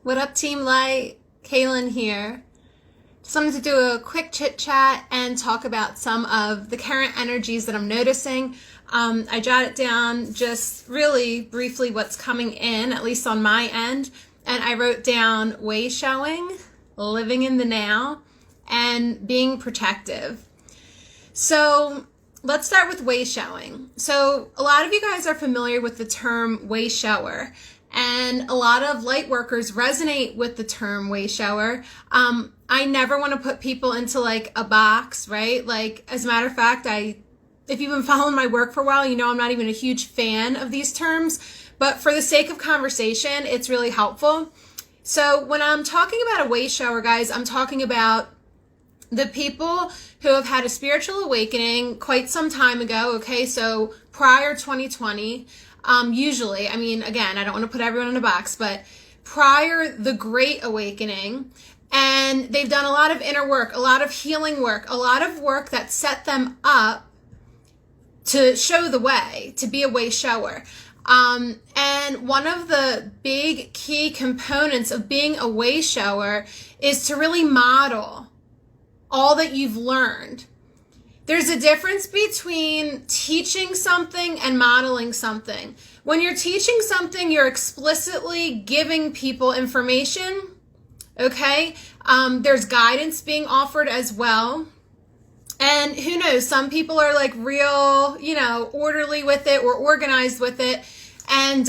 What up, Team Light? Kaylin here. Just wanted to do a quick chit chat and talk about some of the current energies that I'm noticing. I jotted down just really briefly what's coming in, at least on my end, and I wrote down wayshowing, living in the now, and being protective. So let's start with wayshowing. So a lot of you guys are familiar with the term wayshower, and a lot of light workers resonate with the term wayshower. I never want to put people into like a box, right? Like, as a matter of fact, if you've been following my work for a while, you know I'm not even a huge fan of these terms, but for the sake of conversation, it's really helpful. So when I'm talking about a wayshower, guys, I'm talking about the people who have had a spiritual awakening quite some time ago, okay? So prior 2020, usually, I mean, again, I don't want to put everyone in a box, but prior the Great Awakening, and they've done a lot of inner work, a lot of healing work, a lot of work that set them up to show the way, to be a wayshower. And one of the big key components of being a wayshower is to really model all that you've learned. There's a difference between teaching something and modeling something. When you're teaching something, you're explicitly giving people information, okay? There's guidance being offered as well. And who knows, some people are like real, orderly with it or organized with it. And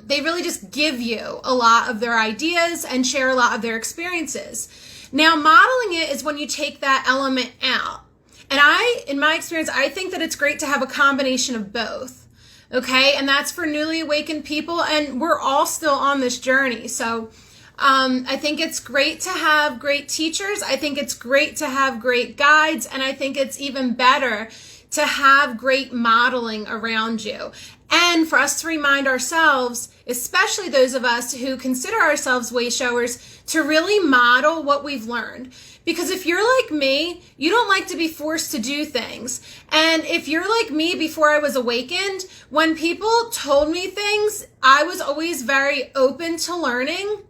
they really just give you a lot of their ideas and share a lot of their experiences. Now, modeling it is when you take that element out. And in my experience, I think that it's great to have a combination of both, okay? And that's for newly awakened people, and we're all still on this journey. So I think it's great to have great teachers. I think it's great to have great guides, and I think it's even better to have great modeling around you. And for us to remind ourselves, especially those of us who consider ourselves wayshowers, to really model what we've learned. Because if you're like me, you don't like to be forced to do things. And if you're like me before I was awakened, when people told me things, I was always very open to learning.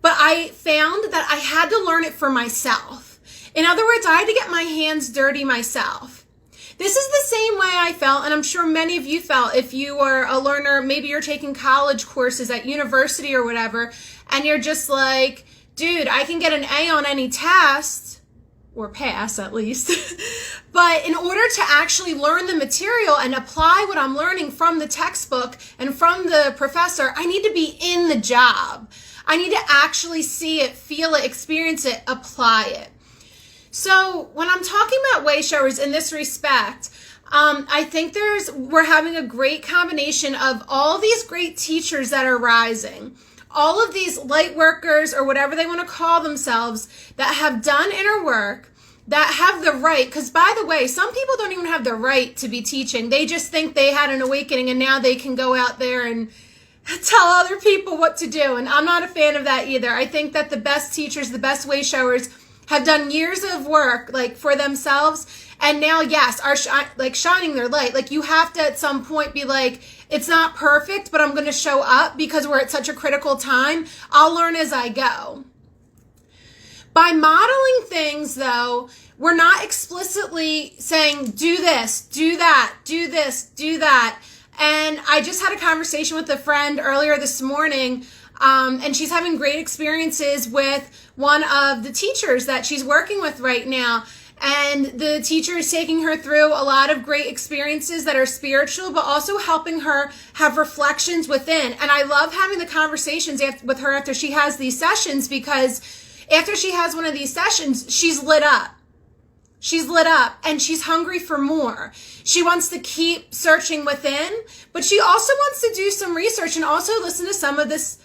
But I found that I had to learn it for myself. In other words, I had to get my hands dirty myself. This is the same way I felt, and I'm sure many of you felt if you were a learner, maybe you're taking college courses at university or whatever, and you're just like, dude, I can get an A on any test, or pass at least. But in order to actually learn the material and apply what I'm learning from the textbook and from the professor, I need to be in the job. I need to actually see it, feel it, experience it, apply it. So when I'm talking about wayshowers in this respect, I think we're having a great combination of all these great teachers that are rising, all of these light workers or whatever they want to call themselves that have done inner work, that have the right, because by the way, some people don't even have the right to be teaching. They just think they had an awakening and now they can go out there and tell other people what to do. And I'm not a fan of that either. I think that the best teachers, the best wayshowers have done years of work like for themselves, and now, yes, are shining their light. Like, you have to at some point be like, it's not perfect, but I'm going to show up because we're at such a critical time. I'll learn as I go. By modeling things, though, we're not explicitly saying, do this, do that, do this, do that. And I just had a conversation with a friend earlier this morning, and she's having great experiences with one of the teachers that she's working with right now. And the teacher is taking her through a lot of great experiences that are spiritual, but also helping her have reflections within. And I love having the conversations with her after she has these sessions, because after she has one of these sessions, she's lit up. She's lit up and she's hungry for more. She wants to keep searching within, but she also wants to do some research and also listen to some of this,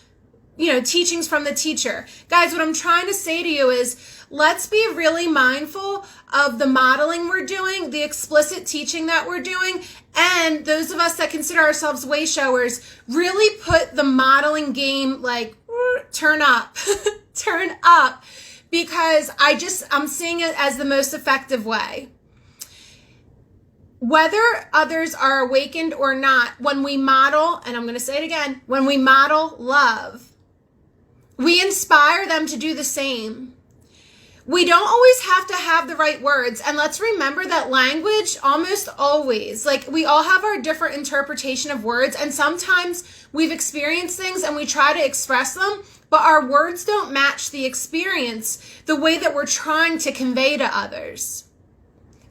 teachings from the teacher. Guys, what I'm trying to say to you is, let's be really mindful of the modeling we're doing, the explicit teaching that we're doing, and those of us that consider ourselves wayshowers, really put the modeling game, like, turn up, turn up, because I'm seeing it as the most effective way. Whether others are awakened or not, when we model, and I'm going to say it again, when we model love, We inspire them to do the same. We don't always have to have the right words. And let's remember that language almost always, like we all have our different interpretation of words. And sometimes we've experienced things and we try to express them, but our words don't match the experience the way that we're trying to convey to others.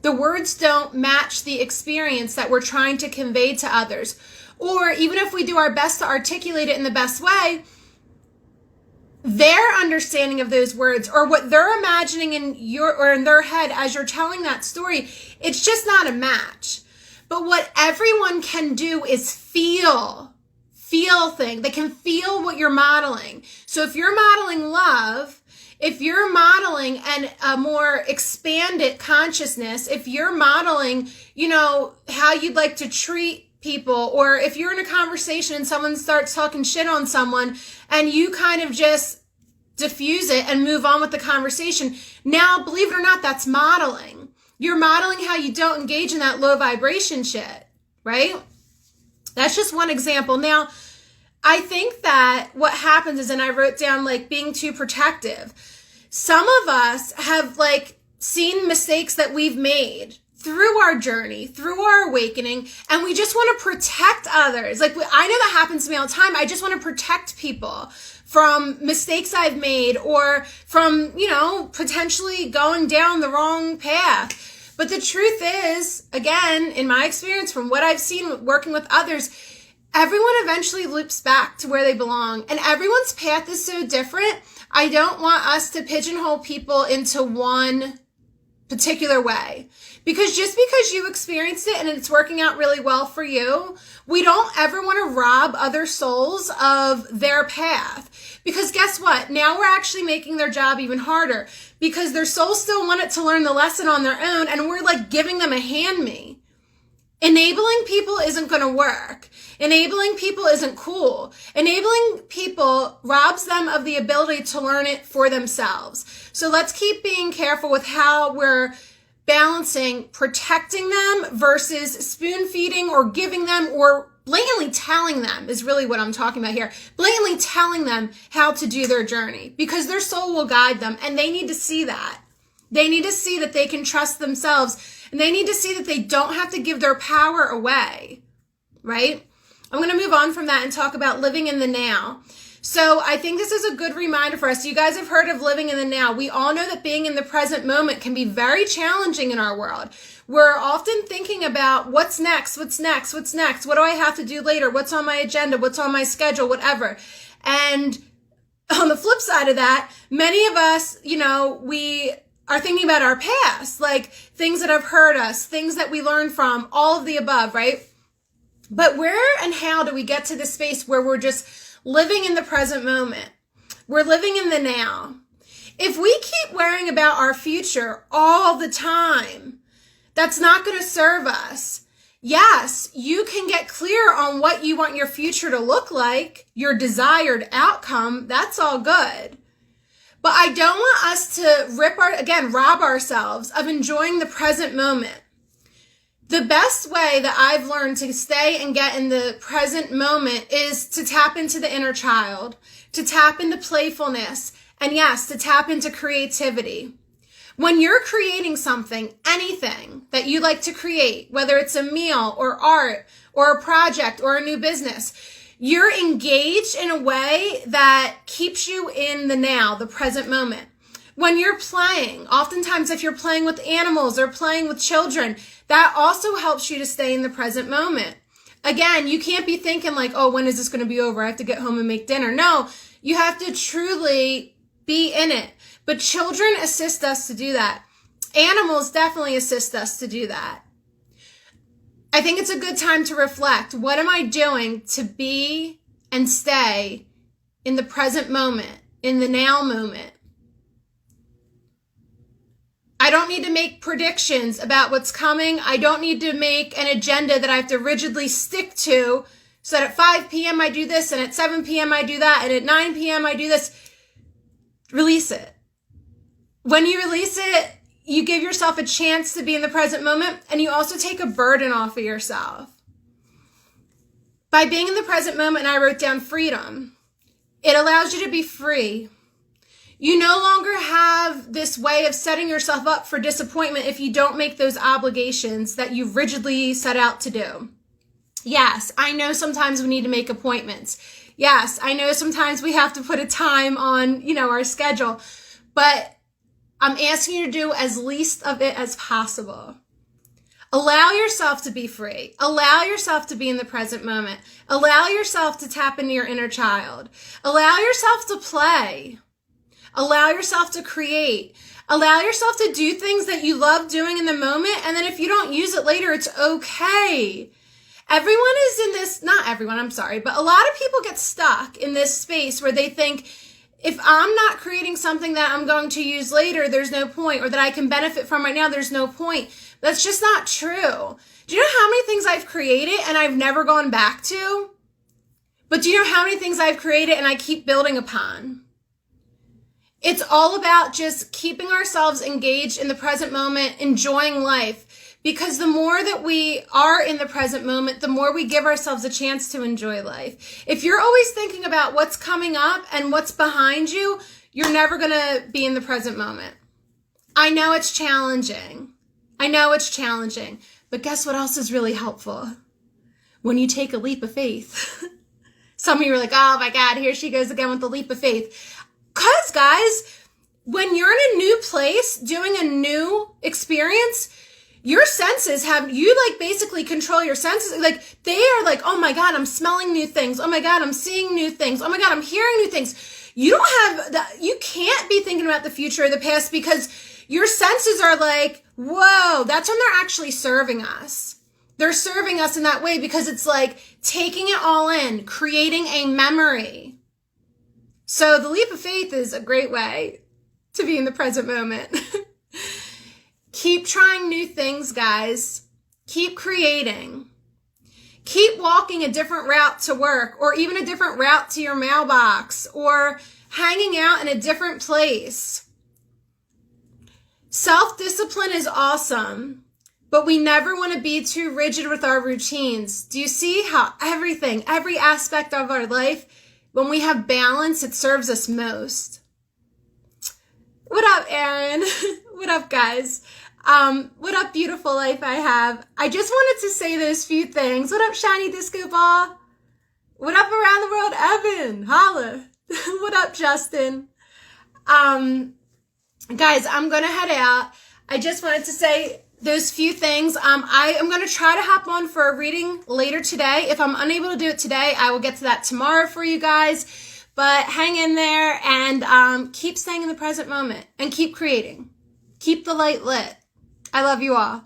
The words don't match the experience that we're trying to convey to others. Or even if we do our best to articulate it in the best way, their understanding of those words or what they're imagining in their head as you're telling that story, it's just not a match. But what everyone can do is feel things. They can feel what you're modeling. So if you're modeling love, if you're modeling a more expanded consciousness, if you're modeling, how you'd like to treat people, or if you're in a conversation and someone starts talking shit on someone and you kind of just diffuse it and move on with the conversation. Now, believe it or not, that's modeling. You're modeling how you don't engage in that low vibration shit, right? That's just one example. Now, I think that what happens is, and I wrote down like being too protective. Some of us have like seen mistakes that we've made through our journey, through our awakening, and we just want to protect others. Like, I know that happens to me all the time. I just want to protect people from mistakes I've made or from, potentially going down the wrong path. But the truth is, again, in my experience, from what I've seen working with others, everyone eventually loops back to where they belong. And everyone's path is so different. I don't want us to pigeonhole people into one particular way. Because just because you experienced it and it's working out really well for you, we don't ever want to rob other souls of their path. Because guess what? Now we're actually making their job even harder because their souls still want it to learn the lesson on their own, and we're like giving them a hand-me. Enabling people isn't going to work. Enabling people isn't cool. Enabling people robs them of the ability to learn it for themselves. So let's keep being careful with how we're balancing protecting them versus spoon feeding or giving them or blatantly telling them is really what I'm talking about here. Blatantly telling them how to do their journey because their soul will guide them, and they need to see that. They need to see that they can trust themselves, and they need to see that they don't have to give their power away, right? I'm going to move on from that and talk about living in the now. So I think this is a good reminder for us. You guys have heard of living in the now. We all know that being in the present moment can be very challenging in our world. We're often thinking about what's next, what's next, what's next? What do I have to do later? What's on my agenda? What's on my schedule? Whatever. And on the flip side of that, many of us, we are thinking about our past, like things that have hurt us, things that we learned from, all of the above, right? But where and how do we get to this space where we're just living in the present moment? We're living in the now. If we keep worrying about our future all the time, that's not going to serve us. Yes, you can get clear on what you want your future to look like, your desired outcome. That's all good. But I don't want us to rob ourselves of enjoying the present moment. The best way that I've learned to stay and get in the present moment is to tap into the inner child, to tap into playfulness, and yes, to tap into creativity. When you're creating something, anything that you like to create, whether it's a meal or art or a project or a new business, you're engaged in a way that keeps you in the now, the present moment. When you're playing, oftentimes if you're playing with animals or playing with children, that also helps you to stay in the present moment. Again, you can't be thinking like, oh, when is this going to be over? I have to get home and make dinner. No, you have to truly be in it. But children assist us to do that. Animals definitely assist us to do that. I think it's a good time to reflect. What am I doing to be and stay in the present moment, in the now moment? I don't need to make predictions about what's coming. I don't need to make an agenda that I have to rigidly stick to so that at 5 p.m. I do this, and at 7 p.m. I do that, and at 9 p.m. I do this. Release it. When you release it, you give yourself a chance to be in the present moment, and you also take a burden off of yourself. By being in the present moment, and I wrote down freedom. It allows you to be free. You no longer have this way of setting yourself up for disappointment if you don't make those obligations that you rigidly set out to do. Yes, I know sometimes we need to make appointments. Yes, I know sometimes we have to put a time on, our schedule, but I'm asking you to do as least of it as possible. Allow yourself to be free. Allow yourself to be in the present moment. Allow yourself to tap into your inner child. Allow yourself to play. Allow yourself to create. Allow yourself to do things that you love doing in the moment, and then if you don't use it later, it's okay. Everyone is in this, not everyone, I'm sorry, but a lot of people get stuck in this space where they think, if I'm not creating something that I'm going to use later, there's no point, or that I can benefit from right now, there's no point. That's just not true. Do you know how many things I've created and I've never gone back to? But do you know how many things I've created and I keep building upon? It's all about just keeping ourselves engaged in the present moment, enjoying life. Because the more that we are in the present moment, the more we give ourselves a chance to enjoy life. If you're always thinking about what's coming up and what's behind you, you're never going to be in the present moment. I know it's challenging. But guess what else is really helpful? When you take a leap of faith. Some of you are like, oh my God, here she goes again with the leap of faith. Because guys, when you're in a new place, doing a new experience, your senses you basically control your senses. They are like, oh my God, I'm smelling new things. Oh my God, I'm seeing new things. Oh my God, I'm hearing new things. You can't be thinking about the future or the past because your senses are like, whoa, that's when they're actually serving us. They're serving us in that way because it's like taking it all in, creating a memory. So the leap of faith is a great way to be in the present moment. Keep trying new things, guys. Keep creating. Keep walking a different route to work, or even a different route to your mailbox, or hanging out in a different place. Self-discipline is awesome, but we never want to be too rigid with our routines. Do you see how every aspect of our life, when we have balance, it serves us most? What up, Aaron? What up, guys? What up, beautiful life I have? I just wanted to say those few things. What up, shiny disco ball? What up around the world, Evan? Holla. What up, Justin? Guys, I'm going to head out. I just wanted to say those few things. I am going to try to hop on for a reading later today. If I'm unable to do it today, I will get to that tomorrow for you guys. But hang in there and keep staying in the present moment and keep creating. Keep the light lit. I love you all.